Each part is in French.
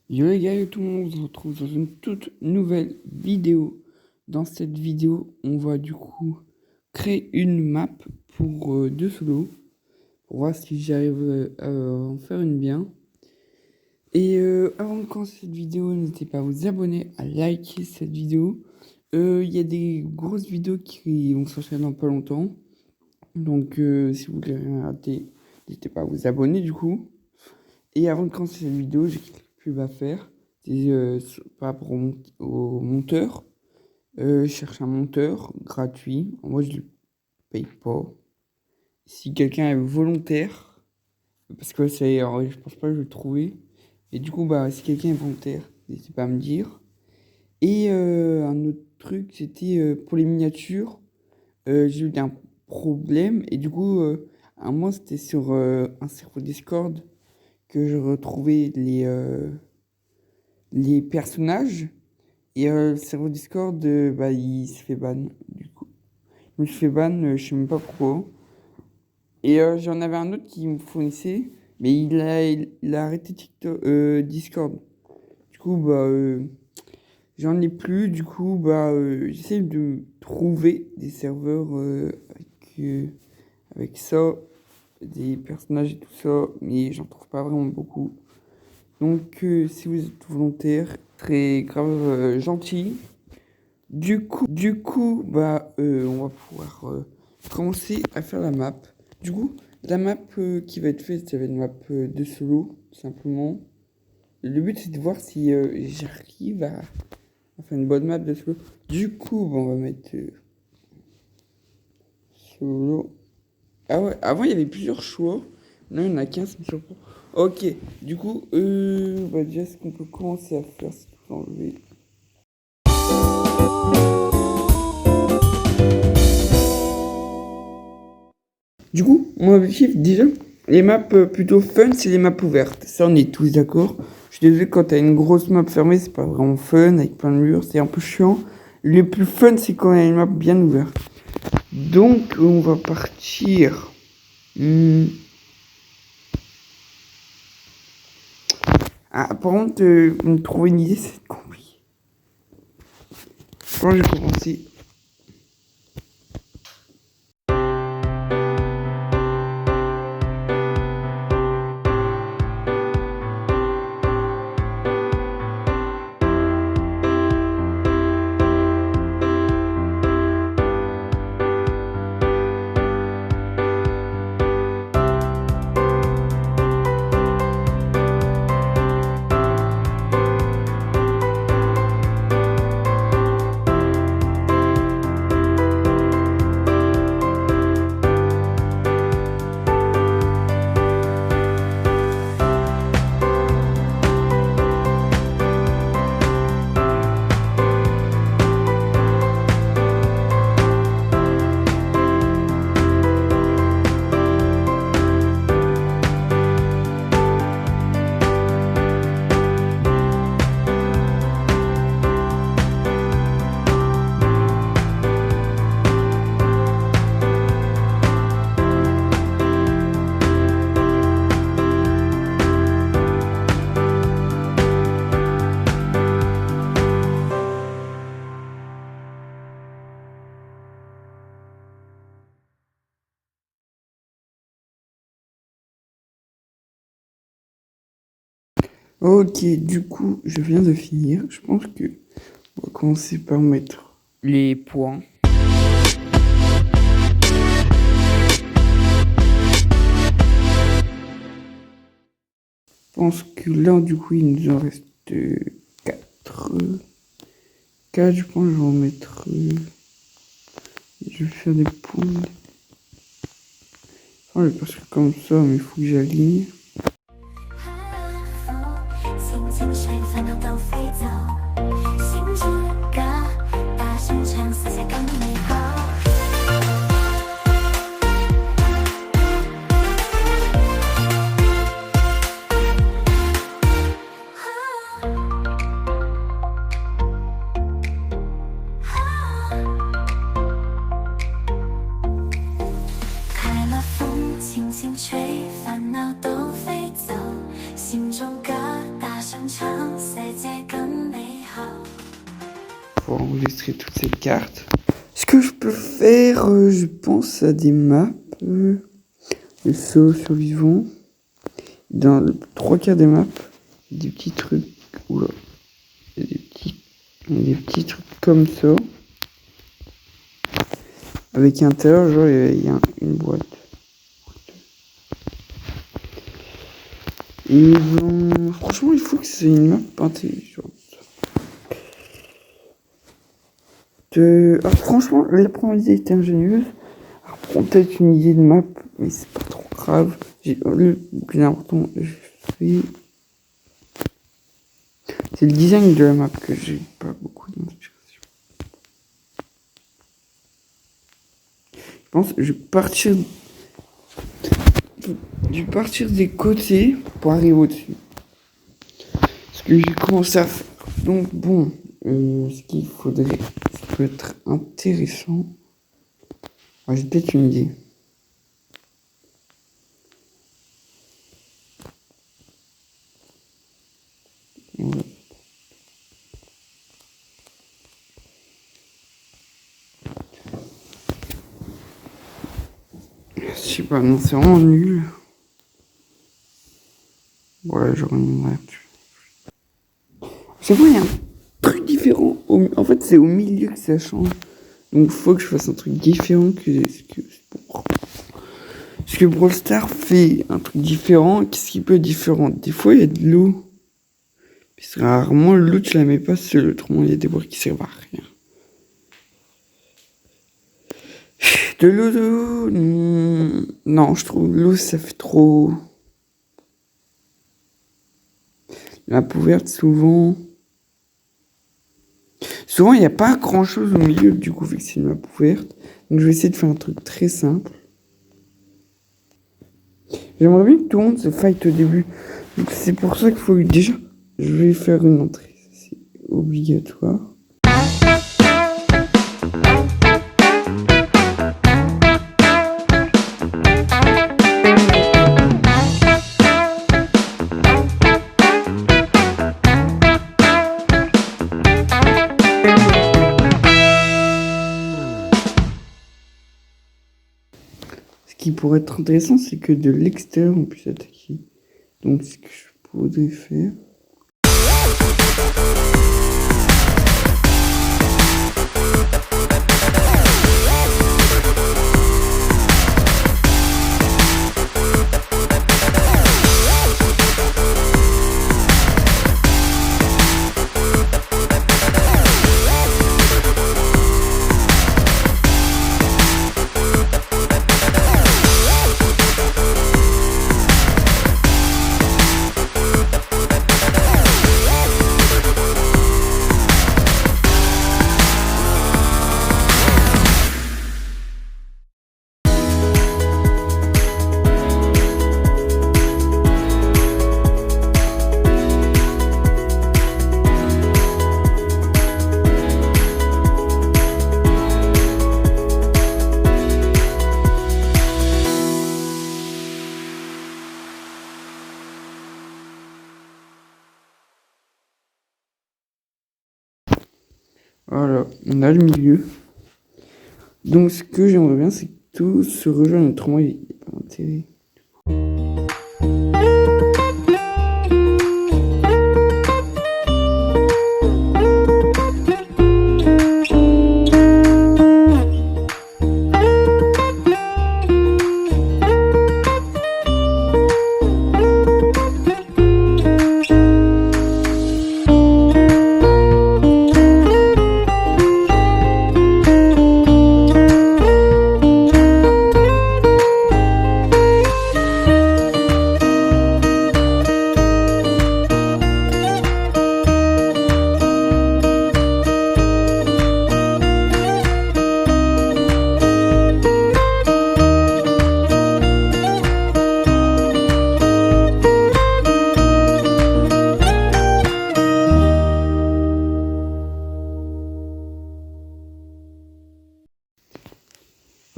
Yo les gars, yo tout le monde, on se retrouve dans une toute nouvelle vidéo. Dans cette vidéo, on va du coup créer une map pour deux solos, pour voir si j'arrive à en faire une bien. Et avant de commencer cette vidéo, n'hésitez pas à vous abonner, à liker cette vidéo. Il y a des grosses vidéos qui vont s'enchaîner dans pas longtemps. Donc si vous voulez rien rater, n'hésitez pas à vous abonner du coup. Et avant de commencer cette vidéo, j'ai quelques pubs à faire. Par rapport au monteur. Je cherche un monteur gratuit. Moi, je ne le paye pas. Si quelqu'un est volontaire, parce que je pense pas que je vais le trouver. Et du coup, bah, si quelqu'un est volontaire, n'hésitez pas à me dire. Et un autre truc, c'était pour les miniatures. J'ai eu un problème. Et du coup, à moi, c'était sur un serveur Discord que je retrouvais les personnages. Et le serveur Discord, bah, il se fait ban. Du coup, il me fait ban, je sais même pas pourquoi. Et j'en avais un autre qui me fournissait, mais il a arrêté Discord. Du coup, bah, j'en ai plus. Du coup, bah, j'essaie de trouver des serveurs avec ça, des personnages et tout ça, mais j'en trouve pas vraiment beaucoup. Donc, si vous êtes volontaire, très grave gentil. Du coup, bah, on va pouvoir commencer à faire la map. Du coup, la map qui va être faite, ça va être une map de solo, tout simplement. Le but, c'est de voir si j'arrive à faire une bonne map de solo. Du coup, bah, on va mettre solo. Ah ouais, avant, il y avait plusieurs choix. Là, il y en a 15, mais surprend. Ok, du coup, bah, déjà, ce qu'on peut commencer à faire, c'est tout enlever. Du coup, mon objectif, déjà, les maps plutôt fun, c'est les maps ouvertes. Ça, on est tous d'accord. Je suis désolé, quand t'as une grosse map fermée, c'est pas vraiment fun, avec plein de murs, c'est un peu chiant. Le plus fun, c'est quand il y a une map bien ouverte. Donc, on va partir. Ah, par contre, me trouver une idée, c'est compliqué. Quand je vais commencer. Ok, du coup, je viens de finir. Je pense que on va commencer par mettre les points. Je pense que là, du coup, il nous en reste 4. 4, je pense que je vais en mettre. Je vais faire des points. Enfin, parce que comme ça, mais il faut que j'aligne. pouvoir enregistrer toutes ces cartes. Ce que je peux faire, je pense à des maps. Le solo survivant. Dans le 3/4 des maps, des petits trucs. Oula. Il y a des petits trucs comme ça. Avec à l'intérieur, genre, il y a une boîte. Et franchement, il faut que c'est une map intelligente. Franchement, la première idée était ingénieuse. Alors, peut-être une idée de map, mais c'est pas trop grave. Le plus important, c'est le design de la map que j'ai pas beaucoup d'inspiration. Je pense que je vais partir des côtés pour arriver au-dessus. Ce que j'ai commencé à faire. Donc bon, ce qu'il faudrait, ça peut être intéressant. J'ai peut-être une idée. Ouais. Je sais pas, non, c'est vraiment nul. Voilà, je reviendrai là-dessus. C'est vrai, il y a un truc différent. En fait, c'est au milieu que ça change. Donc, faut que je fasse un truc différent que ce que Brawl Stars fait un truc différent. Qu'est-ce qui peut être différent? Des fois, il y a de l'eau. Puis rarement, l'eau, tu la mets pas seul. Autrement, il y a des bois qui servent à rien. De l'eau, non, je trouve l'eau, ça fait trop. La ouverte, souvent, il n'y a pas grand chose au milieu, du coup, vu que c'est une map ouverte. Donc, je vais essayer de faire un truc très simple. J'aimerais bien que tout le monde se fight au début. Donc, c'est pour ça qu'il faut déjà. Je vais faire une entrée. C'est obligatoire. Ce qui pourrait être intéressant, c'est que de l'extérieur, on puisse attaquer. Donc, ce que je pourrais faire. Voilà, on a le milieu. Donc ce que j'aimerais bien, c'est que tout se rejoigne. Autrement, il n'y a pas d'intérêt.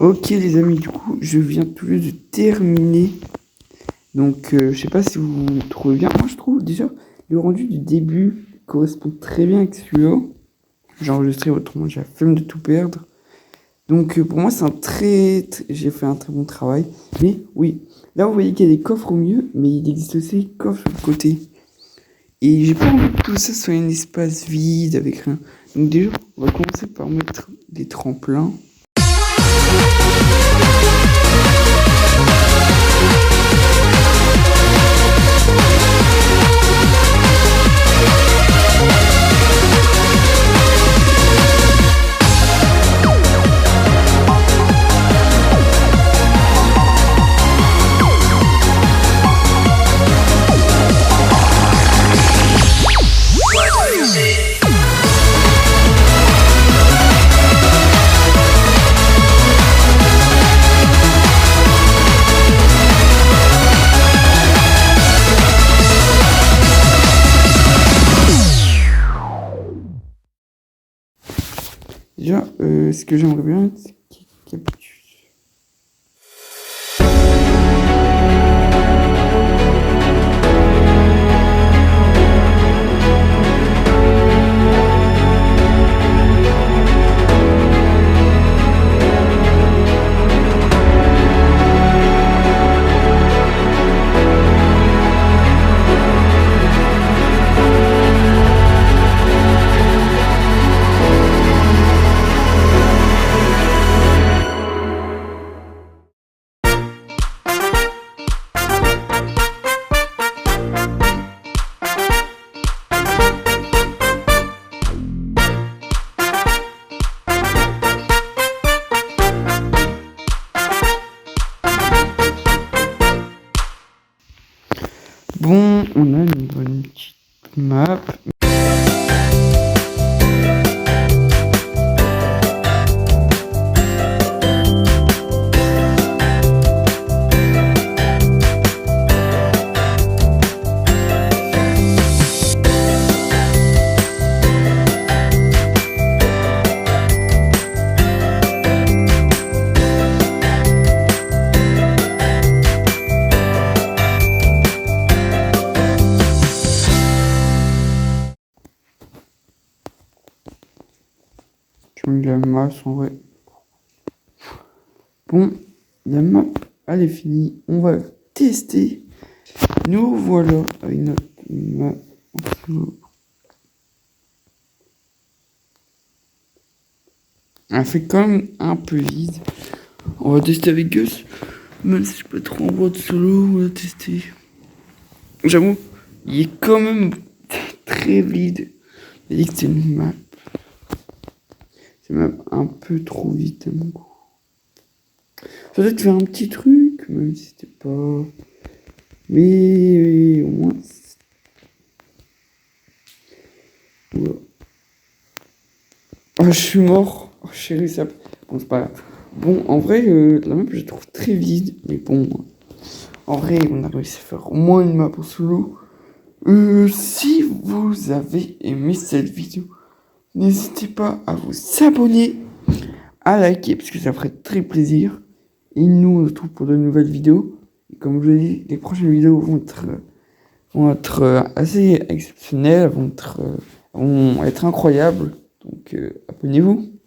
Ok les amis, du coup, je viens tout juste de terminer. Donc, je sais pas si vous trouvez bien. Moi, je trouve déjà le rendu du début correspond très bien avec celui-là. j'ai enregistré, autrement j'ai la flemme de tout perdre. Donc pour moi, j'ai fait un très bon travail. Mais oui, là vous voyez qu'il y a des coffres au milieu, mais il existe aussi des coffres sur le côté. Et j'ai pas envie que tout ça soit un espace vide avec rien. Donc déjà, on va commencer par mettre des tremplins. Déjà, ce que j'aimerais bien, c'est qu'il y ait Bon, on a une bonne petite map. Je mets la map en vrai. Bon, la map, elle est finie. On va tester. Nous voilà avec notre map. Elle fait quand même un peu vide. On va tester avec Gus. Même si je peux trop en mode solo, on va tester. J'avoue, il est quand même très vide. Il dit que c'est une map. C'est même un peu trop vite à mon goût. Peut-être faire un petit truc, même si c'était pas. Mais au moins. Voilà. Oh, je suis mort. Oh, chérie, ça. Bon, c'est pas grave. Bon, en vrai, la map, je la trouve très vide. Mais bon, en vrai, on a réussi à faire au moins une map en solo. Si vous avez aimé cette vidéo, n'hésitez pas à vous abonner, à liker, parce que ça ferait très plaisir. Et nous, on se retrouve pour de nouvelles vidéos. Et comme je l'ai dit, les prochaines vidéos vont être assez exceptionnelles, vont être incroyables. Donc, abonnez-vous.